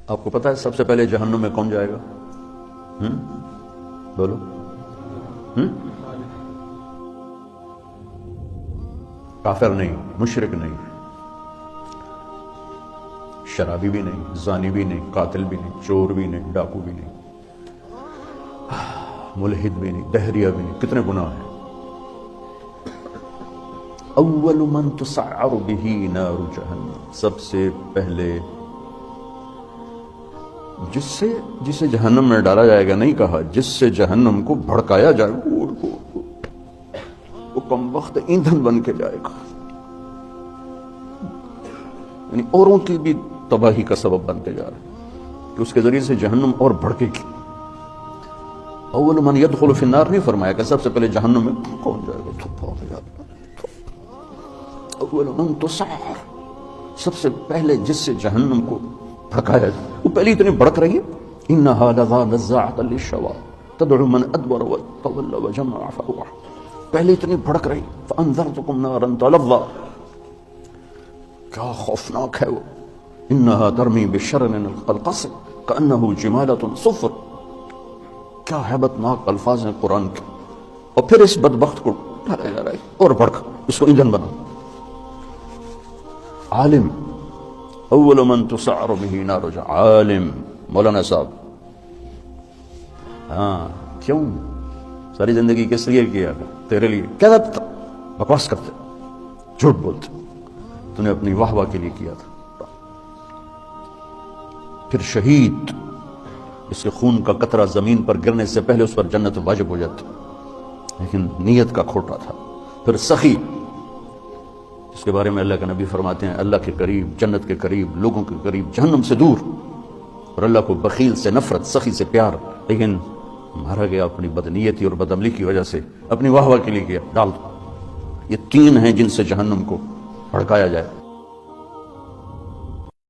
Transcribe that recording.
آپ کو پتا ہے سب سے پہلے جہنم میں کون جائے گا؟ بولو. کافر نہیں، مشرک نہیں، شرابی بھی نہیں، زانی بھی نہیں، قاتل بھی نہیں، چور بھی نہیں، ڈاکو بھی نہیں، ملحد بھی نہیں، دہریہ بھی نہیں. کتنے گناہ ہیں. اول من تسعر به نار جہنم، سب سے پہلے جسے جہنم میں ڈالا جائے گا، نہیں کہا جس سے جہنم کو بھڑکایا جائے گا، وہ کم وقت ایندھن بن کے جائے گا، یعنی اوروں کی بھی تباہی کا سبب بنتے جا رہا ہے کہ اس کے ذریعے سے جہنم اور بھڑکے گی. اول من يدخل في النار نہیں فرمایا کہ سب سے پہلے جہنم میں کون جائے گا. اول من تسعر، سب سے پہلے جس سے جہنم کو بھڑکایا جائے، وہ پہلے اتنی بھڑک رہی ہے. انها لظى نزاعة للشوى تدعو من ادبر وتولى وجمع فاوعى، پہلے اتنی بھڑک رہی. فانذرتكم نارا تلظى، کیا خوفناک ہے وہ. انها ترمی بشرر القصر كأنه جمالة صفر، کیا ہیبت ناک الفاظ ہیں قرآن کے. اور پھر اس بدبخت کو ڈالا جا رہا ہے اور بھڑک اس کو ایندھن بنا. عالم، اول من تسعر به نار جہنم، عالم. مولانا صاحب، ہاں کیوں ساری زندگی کس لیے کیا؟ تیرے لیے. کیا تھا؟ بکواس کرتے، جھوٹ بولتے، تو نے اپنی واہ واہ کے لیے کیا تھا. پھر شہید، اس کے خون کا قطرہ زمین پر گرنے سے پہلے اس پر جنت واجب ہو جاتی، لیکن نیت کا کھوٹا تھا. پھر سخی، اس کے بارے میں اللہ کے نبی فرماتے ہیں اللہ کے قریب، جنت کے قریب، لوگوں کے قریب، جہنم سے دور. اور اللہ کو بخیل سے نفرت، سخی سے پیار، لیکن مارا گیا اپنی بدنیتی اور بدعملی کی وجہ سے، اپنی واہ واہ کے لیے کیا. ڈال دو. یہ تین ہیں جن سے جہنم کو بھڑکایا جائے.